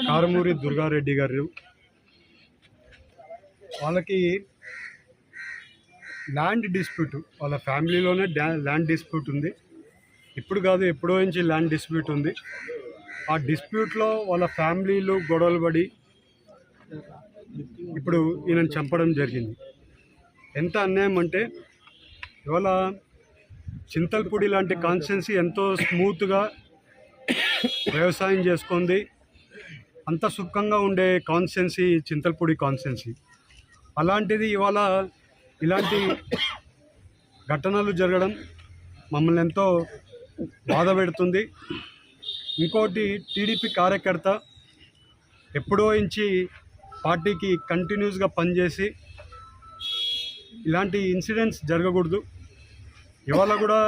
కారుమూరి దుర్గారెడ్డి గారు వాళ్ళకి land dispute, వాళ్ళ ఫ్యామిలీలోనే ల్యాండ్ డిస్ప్యూట్ ఉంది. ఇప్పుడు కాదు, ఎప్పుడో నుంచి ల్యాండ్ డిస్ప్యూట్ ఉంది. ఆ డిస్ప్యూట్లో వాళ్ళ ఫ్యామిలీలు గొడవలు పడి ఇప్పుడు ఈయనను చంపడం జరిగింది. ఎంత అన్యాయం అంటే, ఇవాళ చింతల్పూడి లాంటి కాన్స్టిట్యున్సీ ఎంతో స్మూత్గా వ్యవసాయం చేసుకుంది, అంత సుఖంగా ఉండే కాన్స్టిట్యున్సీ చింతల్పూడి కాన్స్టిట్యున్సీ. అలాంటిది ఇవాళ ఇలాంటి ఘటనలు జరగడం మమ్మల్ని ఎంతో బాధ పెడుతుంది. ఇంకోటి, టీడీపీ కార్యకర్త ఎప్పుడో నుంచి పార్టీకి కంటిన్యూస్గా పనిచేసి ఇలాంటి ఇన్సిడెంట్స్ జరగకూడదు. ఇవాళ కూడా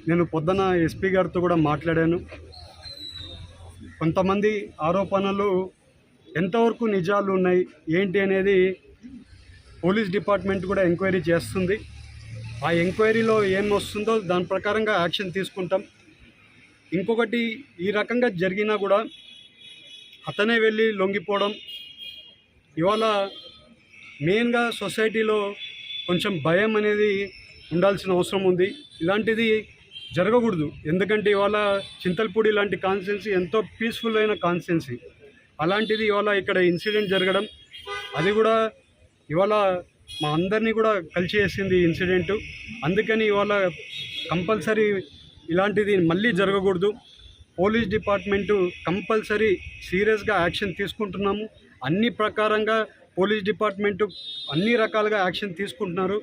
నేను పొద్దున ఎస్పీ గారితో కూడా మాట్లాడాను. కొంతమంది ఆరోపణలు ఎంతవరకు నిజాలు ఉన్నాయి ఏంటి అనేది పోలీస్ డిపార్ట్మెంట్ కూడా ఎంక్వైరీ చేస్తుంది. ఆ ఎంక్వైరీలో ఏం వస్తుందో దాని ప్రకారంగా యాక్షన్ తీసుకుంటాం. ఇంకొకటి, ఈ రకంగా జరిగినా కూడా అతనే వెళ్ళి లొంగిపోవడం, ఇవాళ మెయిన్గా సొసైటీలో కొంచెం భయం అనేది ఉండాల్సిన అవసరం ఉంది. ఇలాంటిది జరగకూడదు. ఎందుకంటే ఇవాళ చింతల్పూడి లాంటి కాన్స్టిట్యున్సీ ఎంతో పీస్ఫుల్ అయిన కాన్స్టిట్యున్సీ. అలాంటిది ఇవాళ ఇక్కడ ఇన్సిడెంట్ జరగడం, అది కూడా ఇవాళ మా అందరినీ కూడా కలిసివేసింది ఇన్సిడెంటు. అందుకని ఇవాళ కంపల్సరీ ఇలాంటిది మళ్ళీ జరగకూడదు. పోలీస్ డిపార్ట్మెంటు కంపల్సరీ సీరియస్గా యాక్షన్ తీసుకుంటున్నాము. అన్ని ప్రకారంగా పోలీస్ డిపార్ట్మెంటు అన్ని రకాలుగా యాక్షన్ తీసుకుంటున్నారు.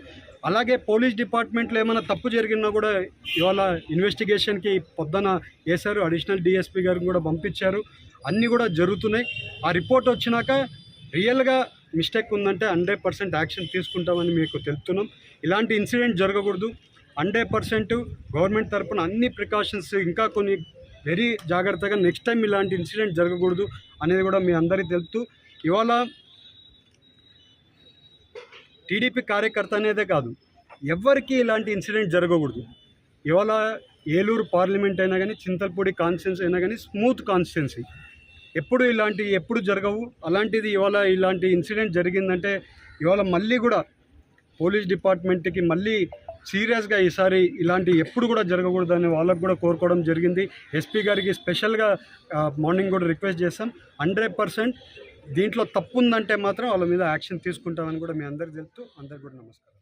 అలాగే పోలీస్ డిపార్ట్మెంట్లో ఏమైనా తప్పు జరిగినా కూడా ఇవాళ ఇన్వెస్టిగేషన్కి పొద్దున వేశారు, అడిషనల్ డిఎస్పీ గారిని కూడా పంపించారు. అన్నీ కూడా జరుగుతున్నాయి. ఆ రిపోర్ట్ వచ్చినాక రియల్గా మిస్టేక్ ఉందంటే 100% యాక్షన్ తీసుకుంటామని మీకు తెలుపుతున్నాం. ఇలాంటి ఇన్సిడెంట్ జరగకూడదు. 100% గవర్నమెంట్ తరఫున అన్ని ప్రికాషన్స్, ఇంకా కొన్ని వెరీ జాగ్రత్తగా నెక్స్ట్ టైం ఇలాంటి ఇన్సిడెంట్ జరగకూడదు అనేది కూడా మీ అందరికీ తెలుపుతూ, ఇవాళ టీడీపీ కార్యకర్త అనేదే కాదు, ఎవరికి ఇలాంటి ఇన్సిడెంట్ జరగకూడదు. ఇవాళ ఏలూరు పార్లమెంట్ అయినా కానీ, చింతల్పూడి కాన్స్టిట్యున్సీ అయినా కానీ స్మూత్ కాన్స్టిట్యున్సీ, ఎప్పుడు జరగవు. అలాంటిది ఇవాళ ఇలాంటి ఇన్సిడెంట్ జరిగిందంటే ఇవాళ మళ్ళీ కూడా పోలీస్ డిపార్ట్మెంట్కి మళ్ళీ సీరియస్గా ఈసారి ఇలాంటి ఎప్పుడు కూడా జరగకూడదని వాళ్ళకు కూడా కోరుకోవడం జరిగింది. ఎస్పీ గారికి స్పెషల్గా మార్నింగ్ కూడా రిక్వెస్ట్ చేస్తాం. 100% దీంట్లో తప్పు ఉందంటే మాత్రం వాళ్ళ మీద యాక్షన్ తీసుకుంటామని కూడా మీ అందరికీ తెలుపుతూ అందరికీ కూడా నమస్కారం.